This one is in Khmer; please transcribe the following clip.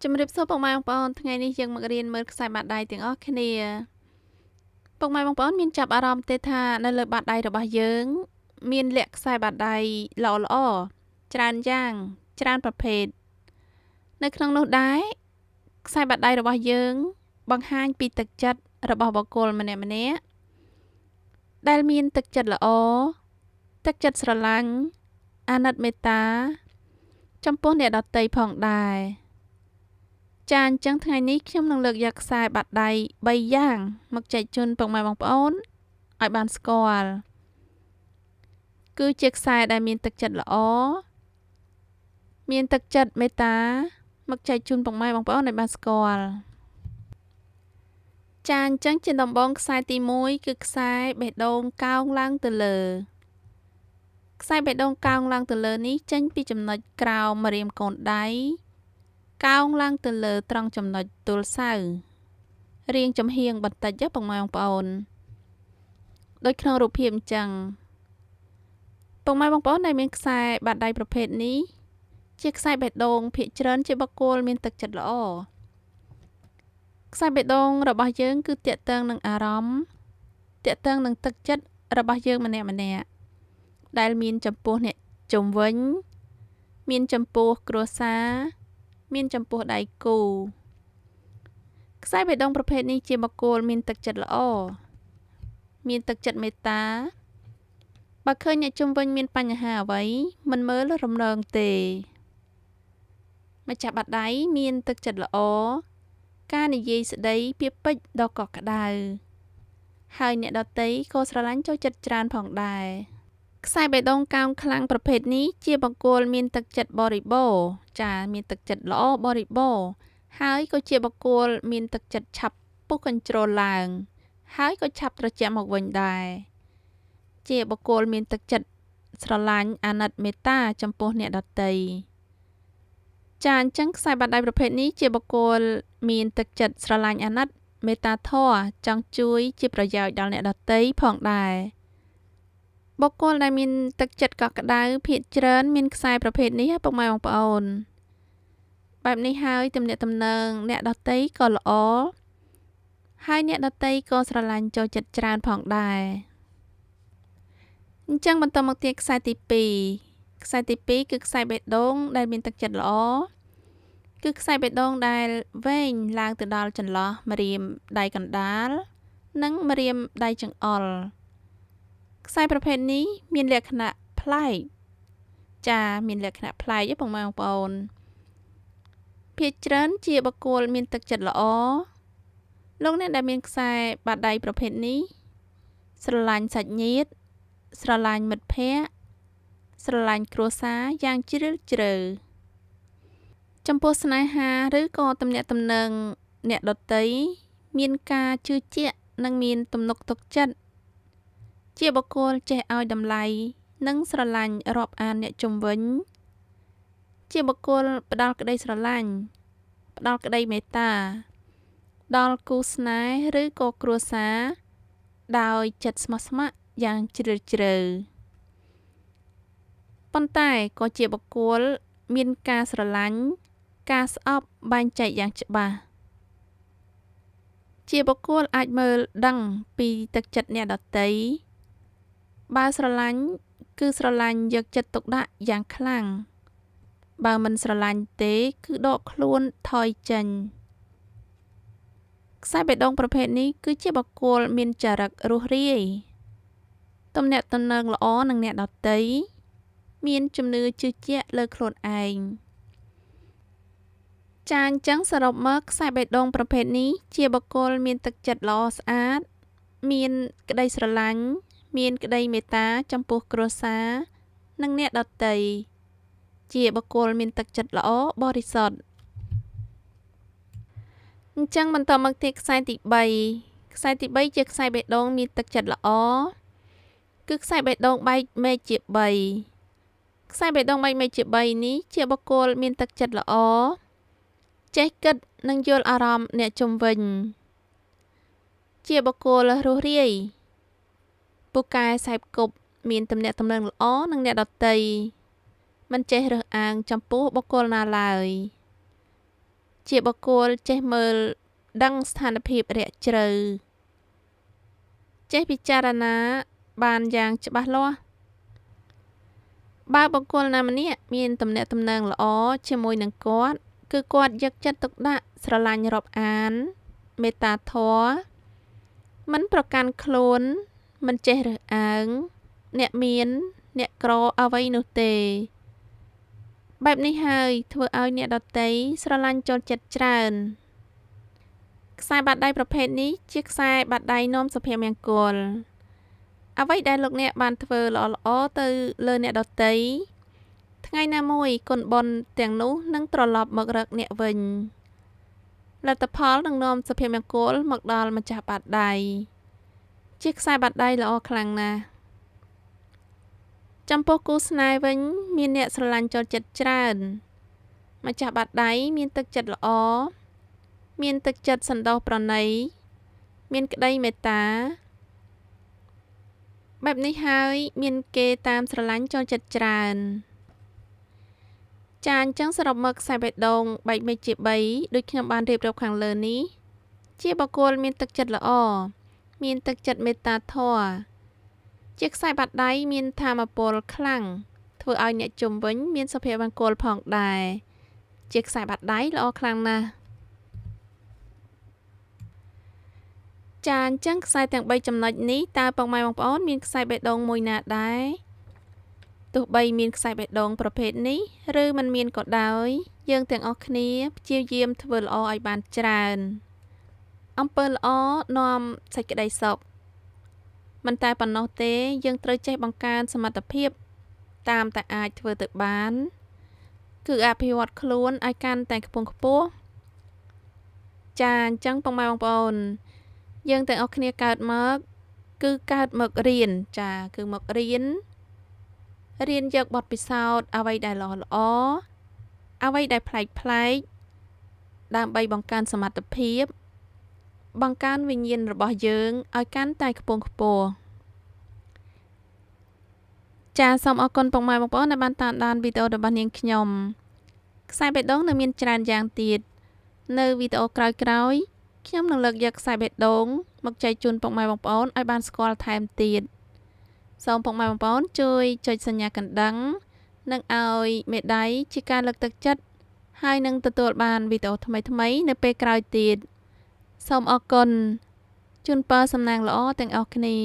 ជំរាបសួរពុកម៉ែបងប្អូនថ្ងៃនេះយើងមករៀនមើលខ្សែបាតដៃទាំងអស់គ្នាពុកម៉ែបងប្អូនមានចាប់អារម្មណ៍ទេថានៅលើបាតដៃរបស់យើងមានលក្ខខ្សែបាតដៃល្អច្រើនយ៉ាងច្រើនប្រភេទនៅក្នុងនោះដែរខ្សែបាតដៃរបស់យើងបង្ហាញពីទឹកចិត្តរបស់បុគ្គលម្នាក់ៗដែលមានទឹកចិត្តល្អទឹកចិត្តស្រឡាញ់អាណិតមេត្តាចំពោះអ្នកដទៃផងដែរចាអញ្ចឹងថ្ងៃនេះខ្ញុំនឹងលើកយកខ្សែបាតដៃ3យ៉ាងមកចែកជូនពុកម៉ែបងប្អូនឲ្យបានស្គាល់គឺជាខ្សែដែលមានទឹកចិត្តល្អមានទឹកចិត្តមេត្តាមកចែកជូនពុកម៉ែបងប្អូនឲ្យបានស្គាល់ចាអញ្ចឹងជាដំបូងខ្សែទី1គឺខ្សែបេះដូងកោងឡើងទៅលើខ្សែបេះដូងកោងឡើងទៅលើនេះចេញពីចំណុចក្រោមម្រាមកូនដៃកោងឡើងទៅលើត្រង់ចំណុចទល់សៅរាងចំហៀងបន្តិចពុកម៉ែបងប្អូនដូចក្នុងរូបភាពអញ្ចឹងពុកម៉ែបងប្អូនដែលមានខ្សែបាតដៃប្រភេទនេះជាខ្សែបេះដូងភាគច្រើនជាបុគ្គលមានទឹកចិត្តល្អខ្សែបេះដូងរបស់យើងគឺតាក់ទងនឹងអារម្មណ៍តាក់ទងនឹងទឹកចិត្តរបស់យើងម្នាក់ដែលមានចំពោះអ្នកជុំវិញមានចំពោះគ្រួសារមានចំពោះដៃគូខ្សែបេះដូងប្រភេទនេះជាបុគ្គលមានទឹកចិត្តល្អមានទឹកចិត្តមេត្តាបើឃើញអ្នកជុំវិញមានបញ្ហាអ្វីមិនមើលរំលងទេម្ចាស់បាតដៃមានទឹកចិត្តល្អការនិយាយស្ដីពាក្យពេចន៍ដ៏កក់ក្ដៅហើយអ្នកដទៃក៏ស្រឡាញ់ចូលចិត្តច្រើនផងដែរខ្សែបេះដូងកោងខ្លាំងប្រភេទនេះជាបុគ្គលមានទឹកចិត្តបរិបូរណ៍ចាមានទឹកចិត្តល្អបរិបូរណ៍ហើយក៏ជាបុគ្គលមានទឹកចិត្តឆាប់ពុះកញ្ជ្រោលឡើងហើយក៏ឆាប់ត្រជាក់មកវិញដែរជាបុគ្គលមានទឹកចិត្តស្រឡាញ់អាណិតមេត្តាចំពោះអ្នកដទៃចាអញ្ចឹងខ្សែបាតដៃប្រភេទនេះជាបុគ្គលមានទឹកចិត្តស្រឡាញ់អាណិតមេត្តាធម៌ចង់ជួយជាប្រយោជន៍ដល់អ្នកដទៃផងដែរបុគ្គលដែលមានទឹកចិត្តកក់ក្ដៅភាគច្រើនមានខ្សែប្រភេទនេះពុកម៉ែបងប្អូនបែបនេះហើយទំនាក់ទំនងអ្នកដទៃក៏ល្អហើយអ្នកដទៃក៏ស្រឡាញ់ចូលចិត្តច្រើនផងដែរអញ្ចឹងបន្តមកទៀតខ្សែទី2ខ្សែទី2គឺខ្សែបេះដូងដែលមានទឹកចិត្តល្អគឺខ្សែបេះដូងដែលវែងឡើងទៅដល់ចន្លោះម្រាមដៃកណ្ដាលនិងម្រាមដៃចង្អុលខ្សែប្រភេទនេះមានលក្ខណៈប្លែកចាមានលក្ខណៈប្លែកបងប្អូនភាគច្រើនជាបុគ្គលមានទឹកចិត្តល្អលោកអ្នកដែលមានខ្សែបាតដៃប្រភេទនេះស្រឡាញ់សាច់ញាតិស្រឡាញ់មិត្តភ័ក្តិស្រឡាញ់គ្រួសារយ៉ាងជ្រាលជ្រៅចំពោះស្នេហាឬក៏ទំនាក់ទំនងអ្នកដទៃមានការជឿជាក់និងមានទំនុកទុកចិត្តជាបុគ្គលចេះឲ្យតម្លៃនិងស្រឡាញ់រាប់អានអ្នកជុំវិញជាបុគ្គលផ្ដល់ក្តីស្រឡាញ់ផ្ដល់ក្តីមេត្តាដល់គូស្នេហ៍ឬក៏គ្រួសារដោយចិត្តស្មោះស្ម័គ្រយ៉ាងជ្រាលជ្រៅប៉ុន្តែក៏ជាបុគ្គលមានការស្រឡាញ់ការស្អប់បែងចែកយ៉ាងច្បាស់ជាបុគ្គលអាចមើលដឹងពីទឹកចិត្តអ្នកដទៃបើស្រឡាញ់គឺស្រឡាញ់យកចិត្តទុកដាក់យ៉ាងខ្លាំងបើមិនស្រឡាញ់ទេគឺដកខ្លួនថយចេញខ្សែបេះដូងប្រភេទនេះគឺជាបុគ្គលមានចរិតរួសរាយទំនាក់ទំនងល្អនឹងអ្នកដទៃមានជំនឿជឿជាក់លើខ្លួនឯងចាអញ្ចឹងសរុបមកខ្សែបេះដូងប្រភេទនេះជាបុគ្គលមានទឹកចិត្តល្អស្អាតមានក្តីស្រឡាញ់មានក្តីមេត្តាចំពោះគ្រួសារនិងអ្នកដទៃជាបុគ្គលមានទឹកចិត្តល្អបរិសុទ្ធអញ្ចឹងបន្តមកទៀតខ្សែទី3ខ្សែទី3ជាខ្សែបេះដូងមានទឹកចិត្តល្អគឺខ្សែបេះដូងបែកមែកជា3ខ្សែបេះដូងបែកមែកជា3នេះជាបុគ្គលមានទឹកចិត្តល្អចេះគិតនិងយល់អារម្មណ៍អ្នកជុំវិញជាបុគ្គលរួសរាយពូកែសែបគប់មានទំនាក់ទំនងល្អនឹងអ្នកដទៃមិនចេះរើសអើងចំពោះបុគ្គលណាឡើយ ជាបុគ្គលចេះមើលដឹងស្ថានភាពរាក់ជ្រៅចេះពិចារណាបានយ៉ាងច្បាស់លាស់បើបុគ្គលណាម្នាក់មានទំនាក់ទំនងល្អជាមួយនឹងគាត់គឺគាត់យកចិត្តទុកដាក់ស្រឡាញ់រាប់អានមេត្តាធម៌មិនប្រកាន់ខ្លួនមិនចេះរើសអើងអ្នកមានអ្នកក្រអ្វីនោះទេបែបនេះហើយធ្វើឲ្យអ្នកដទៃស្រឡាញ់ចូលចិត្តច្រើនខ្សែបាតដៃប្រភេទនេះជាខ្សែបាតដៃនាំសុភមង្គលអ្វីដែលលោកអ្នកបានធ្វើល្អៗទៅលើអ្នកដទៃថ្ងៃណាមួយគុណបុណ្យទាំងនោះនឹងត្រឡប់មករកអ្នកវិញលទ្ធផលនឹងនាំសុភមង្គលមកដល់ម្ចាស់បាតដៃជាខ្សែបាតដៃល្អខ្លាំងណាស់ចំពោះគូស្នេហ៍វិញមានអ្នកស្រឡាញ់ចូលចិត្តច្រើនម្ចាស់បាតដៃមានទឹកចិត្តល្អមានទឹកចិត្តសន្តោសប្រណីមានក្តីមេត្តាបែបនេះហើយមានគេតាមស្រឡាញ់ចូលចិត្តច្រើនចាអញ្ចឹងសរុបមកខ្សែបេះដូងបែកមេឃជា3ដូចខ្ញុំបានរៀបរាប់ខាងលើនេះជាបុគ្គលមានទឹកចិត្តល្អមានទឹកចិត្តមេត្តាធម៌ជាខ្សែបាតដៃមានថាមពលខ្លាំងធ្វើឲ្យអ្នកជុំវិញមានសុភមង្គលផងដែរជាខ្សែបាតដៃល្អខ្លាំងណាស់ចាអញ្ចឹងខ្សែទាំង3ចំណុចនេះតើពុកម៉ែបងប្អូនមានខ្សែបេះដូងមួយណាដែរទោះបីមានខ្សែបេះដូងប្រភេទនេះឬមិនមានក៏ដោយយើងទាំងអស់គ្នាព្យាយាមធ្វើល្អឲ្យបានច្រើនអំពើល្អនាំសេចក្តីសុខមិនតែប៉ុណ្ណោះទេយើងត្រូវចេះបង្កើនសមត្ថភាពតាមតែអាចធ្វើទៅបានគឺអភិវឌ្ឍខ្លួនឲ្យកាន់តែខ្ពង់ខ្ពស់ចាអញ្ចឹងពុកម៉ែបងប្អូនយើងទាំងអស់គ្នាកើតមកគឺកើតមករៀនចាគឺមករៀនយកបទពិសោធន៍អ្វីដែលល្អអ្វីដែលប្លែកដើម្បីបង្កើនសមត្ថភាពបង្កើនវិញ្ញាណរបស់យើងឲ្យកាន់តែខ្ពង់ខ្ពស់ចាសូមអរគុណពុកម៉ែបងប្អូនដែលបានតាមដានវីដេអូរបស់នាងខ្ញុំខ្សែបេះដូងនៅមានច្រើនយ៉ាងទៀតនៅវីដេអូក្រោយៗខ្ញុំនឹងលើកយកខ្សែបេះដូងមកចែកជូនពុកម៉ែបងប្អូនឲ្យបានស្គាល់ថែមទៀតសូមពុកម៉ែបងប្អូនជួយចុចសញ្ញាកណ្ដឹងនិងឲ្យមេដៃជាការលើកទឹកចិត្តហើយនឹងទទួលបានវីដេអូថ្មីៗនៅពេលក្រោយទៀតសូមអរគុណជូនពរសំណាងល្អទាំងអស់គ្នា